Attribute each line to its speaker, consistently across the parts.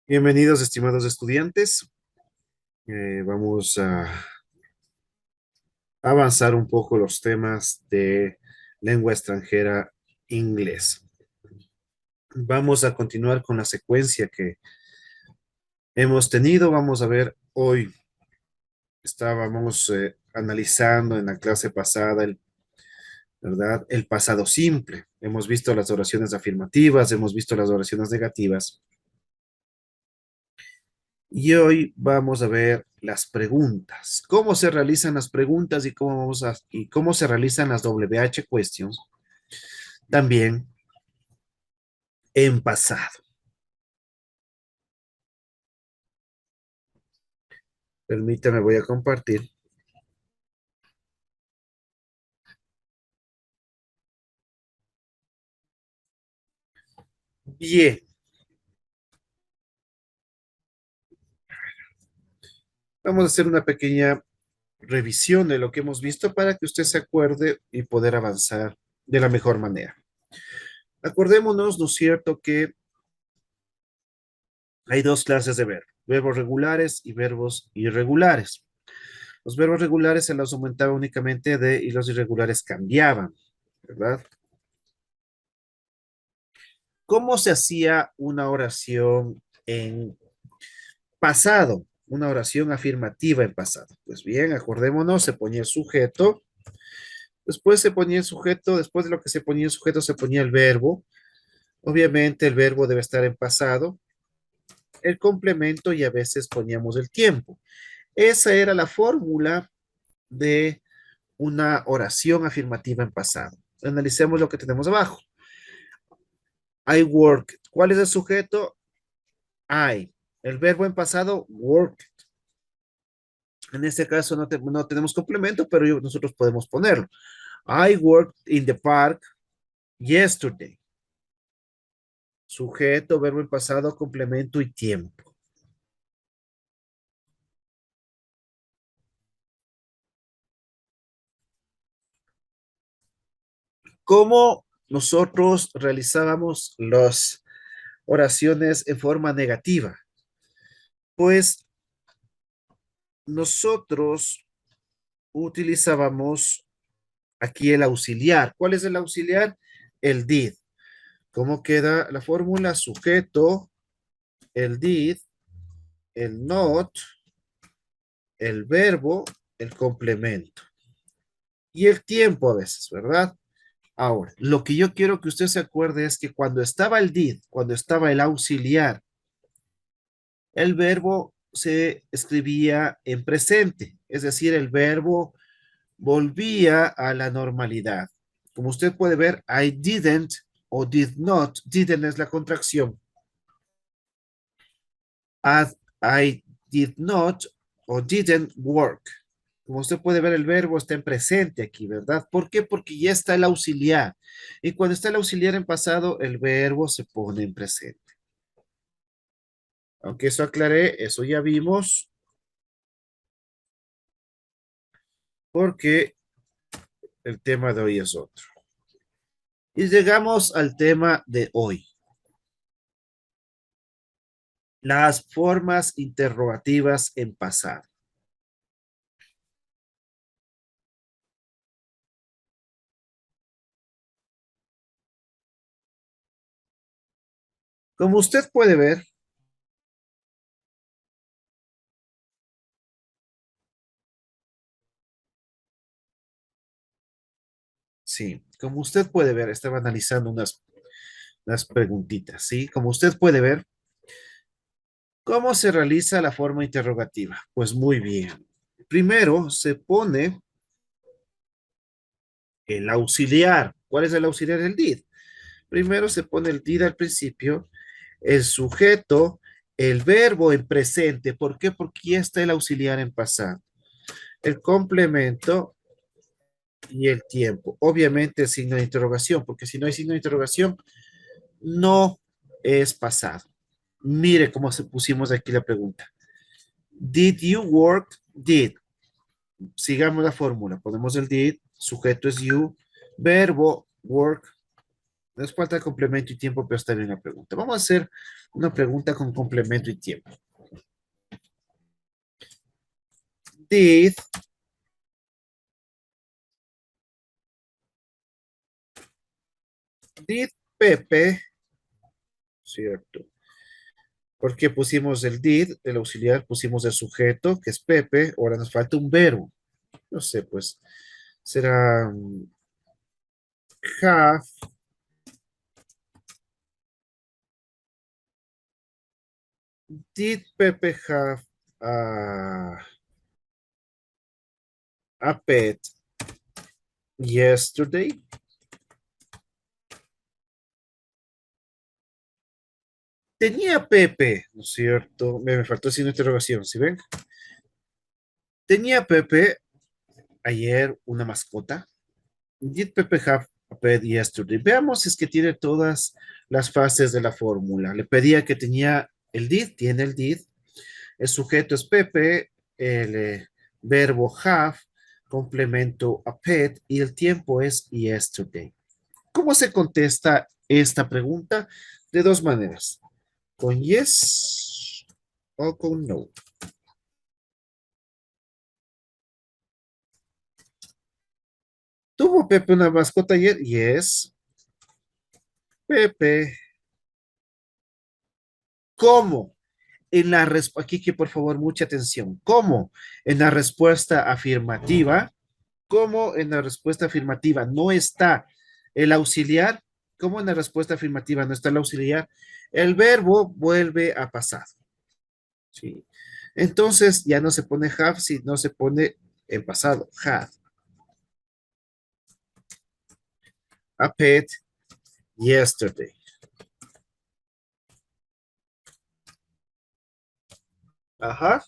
Speaker 1: Bienvenidos, estimados estudiantes. Vamos a avanzar un poco los temas de lengua extranjera inglés. Vamos a continuar con la secuencia que hemos tenido. Vamos a ver hoy, estábamos analizando en la clase pasada ¿verdad? El pasado simple. Hemos visto las oraciones afirmativas, hemos visto las oraciones negativas. Y hoy vamos a ver las preguntas. ¿Cómo se realizan las preguntas y cómo se realizan las WH questions? También en pasado. Permítame, voy a compartir. Bien, vamos a hacer una pequeña revisión de lo que hemos visto para que usted se acuerde y poder avanzar de la mejor manera. Acordémonos, ¿no es cierto?, que hay dos clases de verbos, verbos regulares y verbos irregulares. Los verbos regulares se los aumentaba únicamente de y los irregulares cambiaban, ¿verdad? ¿Cómo se hacía una oración en pasado? Una oración afirmativa en pasado. Pues bien, acordémonos, se ponía el sujeto, después se ponía el sujeto, después de lo que se ponía el sujeto se ponía el verbo. Obviamente el verbo debe estar en pasado, el complemento y a veces poníamos el tiempo. Esa era la fórmula de una oración afirmativa en pasado. Analicemos lo que tenemos abajo. I work. ¿Cuál es el sujeto? I. El verbo en pasado, work. En este caso no tenemos complemento, pero nosotros podemos ponerlo. I worked in the park yesterday. Sujeto, verbo en pasado, complemento y tiempo. ¿Cómo nosotros realizábamos las oraciones en forma negativa? Pues nosotros utilizábamos aquí el auxiliar. ¿Cuál es el auxiliar? El did. ¿Cómo queda la fórmula? Sujeto, el did, el not, el verbo, el complemento y el tiempo a veces, ¿verdad? Ahora, lo que yo quiero que usted se acuerde es que cuando estaba el did, cuando estaba el auxiliar, el verbo se escribía en presente, es decir, el verbo volvía a la normalidad. Como usted puede ver, I didn't o did not, didn't es la contracción. As I did not o didn't work. Como usted puede ver, el verbo está en presente aquí, ¿verdad? ¿Por qué? Porque ya está el auxiliar. Y cuando está el auxiliar en pasado, el verbo se pone en presente. Aunque eso aclaré, eso ya vimos, porque el tema de hoy es otro. Y llegamos al tema de hoy. Las formas interrogativas en pasado. Como usted puede ver, sí, como usted puede ver, estaba analizando unas preguntitas, ¿sí? Como usted puede ver, ¿cómo se realiza la forma interrogativa? Pues muy bien. Primero se pone el auxiliar. ¿Cuál es el auxiliar del did? Primero se pone el did al principio, el sujeto, el verbo en presente. ¿Por qué? Porque ya está el auxiliar en pasado. El complemento y el tiempo. Obviamente el signo de interrogación, porque si no hay signo de interrogación, no es pasado. Mire cómo se pusimos aquí la pregunta. Did you work? Did. Sigamos la fórmula. Ponemos el did, sujeto es you, verbo work, Nos falta complemento y tiempo, pero está bien la pregunta. Vamos a hacer una pregunta con complemento y tiempo. Did, did Pepe, ¿cierto? Porque pusimos el did, el auxiliar, pusimos el sujeto, que es Pepe, ahora nos falta un verbo. No sé, pues será have, did Pepe have a, a pet yesterday? Tenía Pepe, ¿no es cierto? Me faltó sin interrogación, ¿sí ven? Tenía Pepe ayer una mascota. Did Pepe have a pet yesterday? Veamos si es que tiene todas las fases de la fórmula. Le pedía que tenía el did, tiene el did. El sujeto es Pepe, el verbo have, complemento a pet y el tiempo es yesterday. ¿Cómo se contesta esta pregunta? De dos maneras, con yes o con no. ¿Tuvo Pepe una mascota ayer? Yes. Pepe. ¿Cómo? En la aquí que por favor mucha atención. ¿Cómo? En la respuesta afirmativa, ¿cómo en la respuesta afirmativa no está el auxiliar? ¿Cómo en la respuesta afirmativa no está el auxiliar? El verbo vuelve a pasar. ¿Sí? Entonces ya no se pone have, sino se pone en pasado. Had a pet yesterday. Ajá.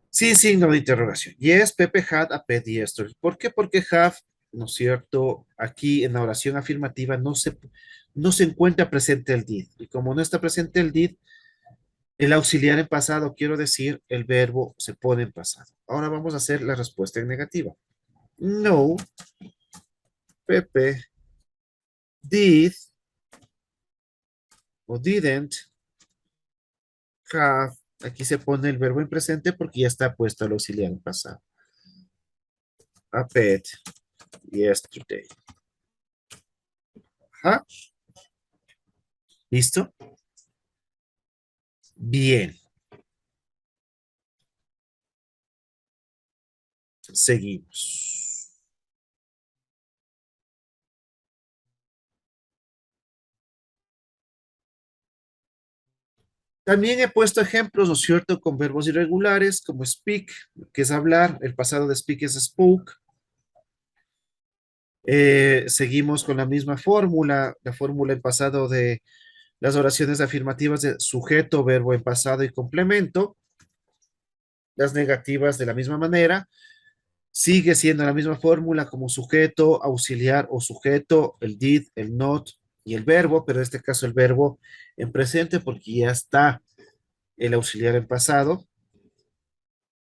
Speaker 1: Sin signo de interrogación. Yes, Pepe had a pet yesterday. ¿Por qué? Porque have, ¿no es cierto? Aquí en la oración afirmativa no se encuentra presente el did. Y como no está presente el did, el auxiliar en pasado, quiero decir, el verbo se pone en pasado. Ahora vamos a hacer la respuesta en negativa. No, Pepe did o didn't have. Aquí se pone el verbo en presente porque ya está puesto el auxiliar en pasado. A pet yesterday. Ajá. ¿Listo? Bien. Seguimos. También he puesto ejemplos, ¿no es cierto?, con verbos irregulares como speak, que es hablar. El pasado de speak es spoke. Seguimos con la misma fórmula, la fórmula en pasado de las oraciones afirmativas de sujeto, verbo en pasado y complemento. Las negativas de la misma manera. Sigue siendo la misma fórmula como sujeto, auxiliar o sujeto, el did, el not y el verbo, pero en este caso el verbo en presente porque ya está el auxiliar en pasado.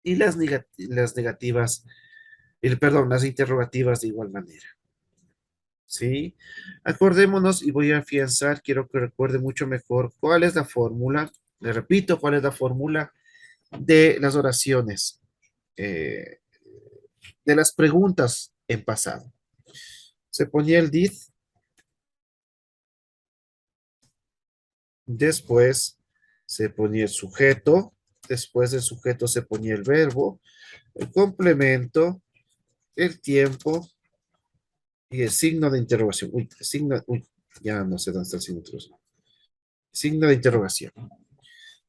Speaker 1: Y las negativas, perdón, las interrogativas de igual manera. ¿Sí? Acordémonos y voy a afianzar, quiero que recuerde mucho mejor cuál es la fórmula, le repito, cuál es la fórmula de las oraciones, eh, de las preguntas en pasado. Se ponía el did, después se ponía el sujeto, después del sujeto se ponía el verbo, el complemento, el tiempo y el signo de interrogación. Ya no sé dónde está el signo de interrogación. Signo de interrogación.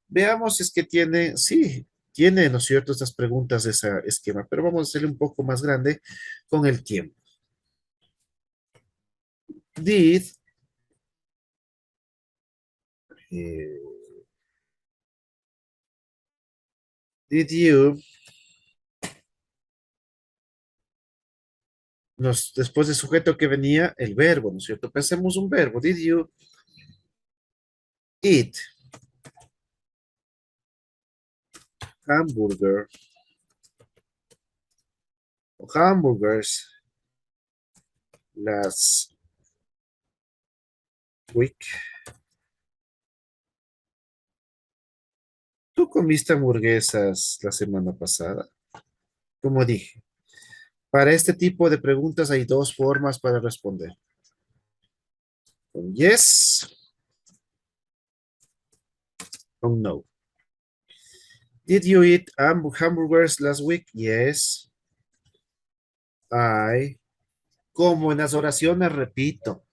Speaker 1: Veamos si es que tiene, sí, tiene, ¿no es cierto?, estas preguntas de ese esquema, pero vamos a hacerle un poco más grande con el tiempo. Did, eh, did you, después del sujeto que venía el verbo, ¿no es cierto? Pensemos un verbo. Did you eat hamburger hamburgers last week. ¿Tú comiste hamburguesas la semana pasada? Como dije, para este tipo de preguntas hay dos formas para responder. Con yes o no. Did you eat hamburgers last week? Yes. I. Como en las oraciones, repito,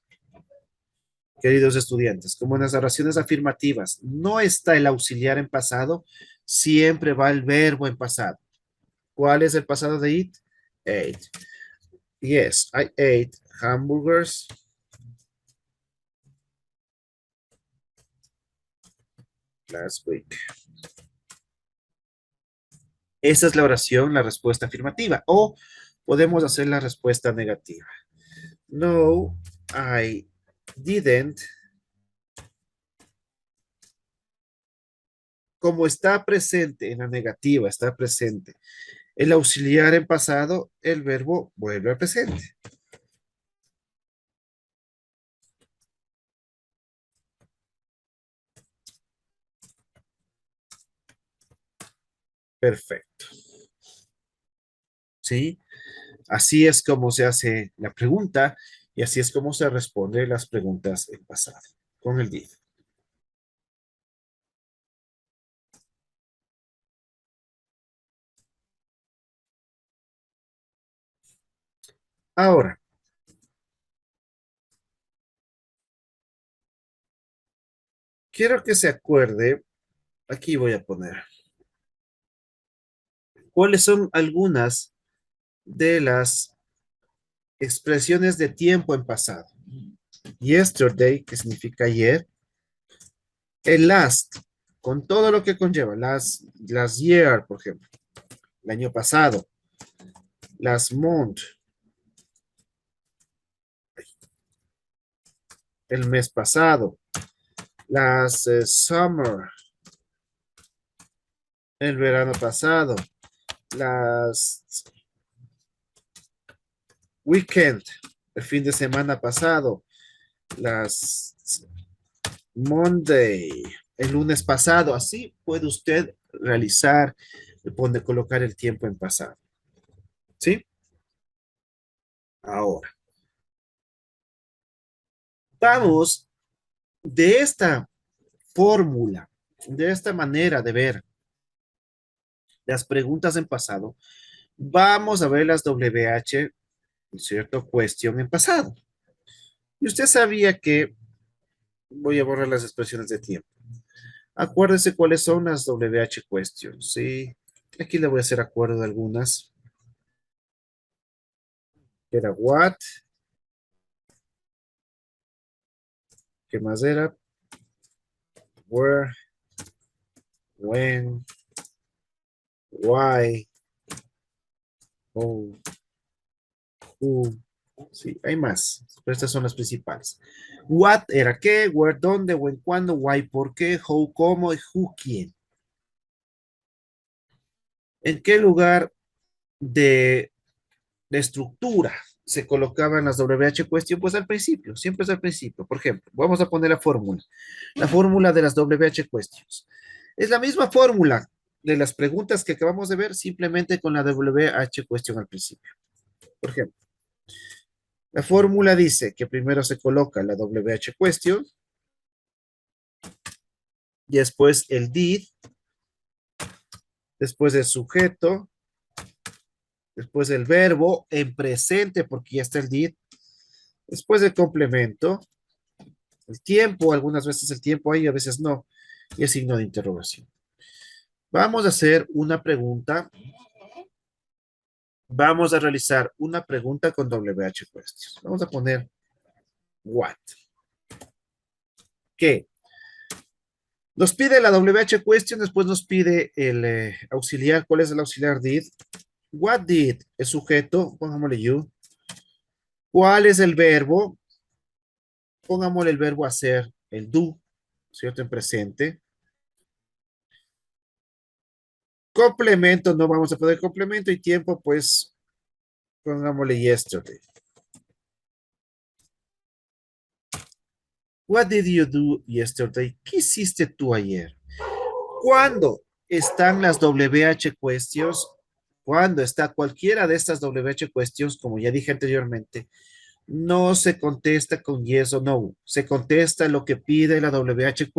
Speaker 1: queridos estudiantes, como en las oraciones afirmativas, no está el auxiliar en pasado, siempre va el verbo en pasado. ¿Cuál es el pasado de eat? Ate. Yes, I ate hamburgers last week. Esa es la oración, la respuesta afirmativa. O podemos hacer la respuesta negativa. No, I didn't. Como está presente en la negativa, está presente el auxiliar en pasado, el verbo vuelve al presente. Perfecto. ¿Sí? Así es como se hace la pregunta y así es como se responde las preguntas en pasado con el did. Ahora, quiero que se acuerde, aquí voy a poner, cuáles son algunas de las expresiones de tiempo en pasado. Yesterday, que significa ayer. El last, con todo lo que conlleva. Last year, por ejemplo. El año pasado. Last month. El mes pasado. Last summer. El verano pasado. Last weekend. El fin de semana pasado. Last Monday. El lunes pasado. Así puede usted realizar, colocar el tiempo en pasado. ¿Sí? Ahora, vamos de esta fórmula, de esta manera de ver las preguntas en pasado, vamos a ver las WH, ¿cierto? Cuestión en pasado. Y usted sabía que, voy a borrar las expresiones de tiempo. Acuérdese cuáles son las WH questions, ¿sí? Aquí le voy a hacer acuerdo de algunas. Era what, ¿qué más era? Where, when, why, who, who. Sí, hay más, pero estas son las principales. What era qué, where, dónde, when, cuándo, why, por qué, how, cómo y who, quién. ¿En qué lugar de estructura se colocaban las WH question? Pues al principio, siempre es al principio. Por ejemplo, vamos a poner la fórmula de las WH questions. Es la misma fórmula de las preguntas que acabamos de ver, simplemente con la WH question al principio. Por ejemplo, la fórmula dice que primero se coloca la WH question, y después el did, después el sujeto, después el verbo en presente, porque ya está el did, después el complemento, el tiempo, algunas veces el tiempo hay, a veces no, y el signo de interrogación. Vamos a hacer una pregunta, vamos a realizar una pregunta con WH questions. Vamos a poner what. ¿Qué? Nos pide la WH question, después nos pide el auxiliar. ¿Cuál es el auxiliar did? What did? El sujeto, pongámosle you. ¿Cuál es el verbo? Pongámosle el verbo hacer, el do, ¿cierto? En presente. Complemento, no vamos a poner complemento y tiempo, pues Pongámosle yesterday. What did you do yesterday? ¿Qué hiciste tú ayer? Cuando están las WH questions, cuando está cualquiera de estas WH questions, como ya dije anteriormente, no se contesta con yes o no, se contesta lo que pide la WH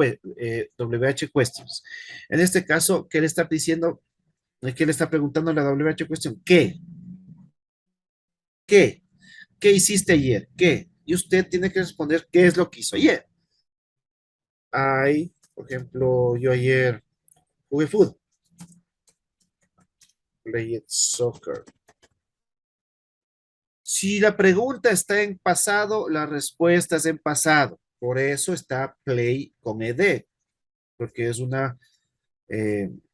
Speaker 1: questions. En este caso, ¿qué le está diciendo? ¿Qué le está preguntando la WH question? ¿Qué? ¿Qué? ¿Qué hiciste ayer? ¿Qué? Y usted tiene que responder qué es lo que hizo ayer. Por ejemplo, yo ayer jugué fútbol, played soccer. Si la pregunta está en pasado, la respuesta es en pasado. Por eso está play con ed, porque es un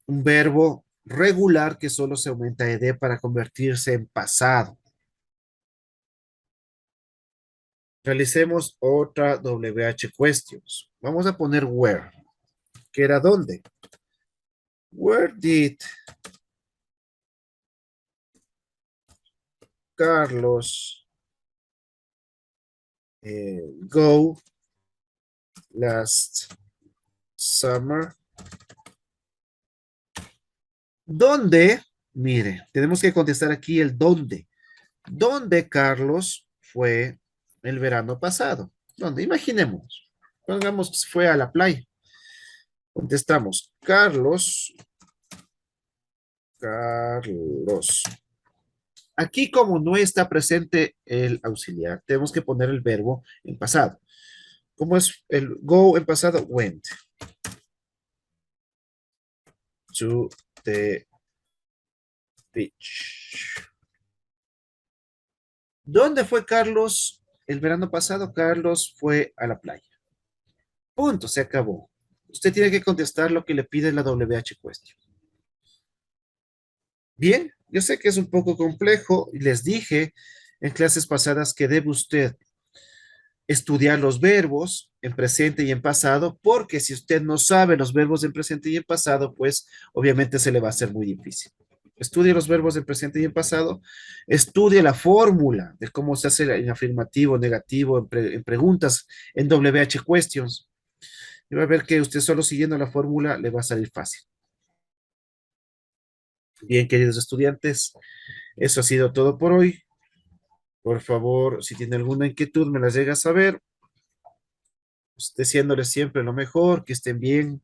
Speaker 1: verbo regular que solo se aumenta ed para convertirse en pasado. Realicemos otra WH questions. Vamos a poner where, que era dónde. Where did Carlos go last summer? ¿Dónde? Mire, tenemos que contestar aquí el dónde. ¿Dónde Carlos fue el verano pasado? ¿Dónde? Imaginemos. Pongamos que fue a la playa. Contestamos, Carlos. Aquí como no está presente el auxiliar, tenemos que poner el verbo en pasado. ¿Cómo es el go en pasado? Went to the beach. ¿Dónde fue Carlos el verano pasado? Carlos fue a la playa. Punto, se acabó. Usted tiene que contestar lo que le pide la WH question. Bien, yo sé que es un poco complejo y les dije en clases pasadas que debe usted estudiar los verbos en presente y en pasado, porque si usted no sabe los verbos en presente y en pasado, pues obviamente se le va a hacer muy difícil. Estudie los verbos en presente y en pasado, estudie la fórmula de cómo se hace en afirmativo, negativo, en preguntas, en WH questions. Y va a ver que usted solo siguiendo la fórmula le va a salir fácil. Bien, queridos estudiantes, eso ha sido todo por hoy. Por favor, si tiene alguna inquietud, me las llega a saber. Deseándoles siempre lo mejor, que estén bien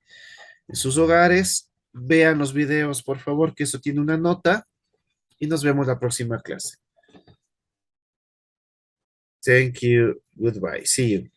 Speaker 1: en sus hogares. Vean los videos, por favor, que eso tiene una nota. Y nos vemos la próxima clase. Thank you. Goodbye. See you.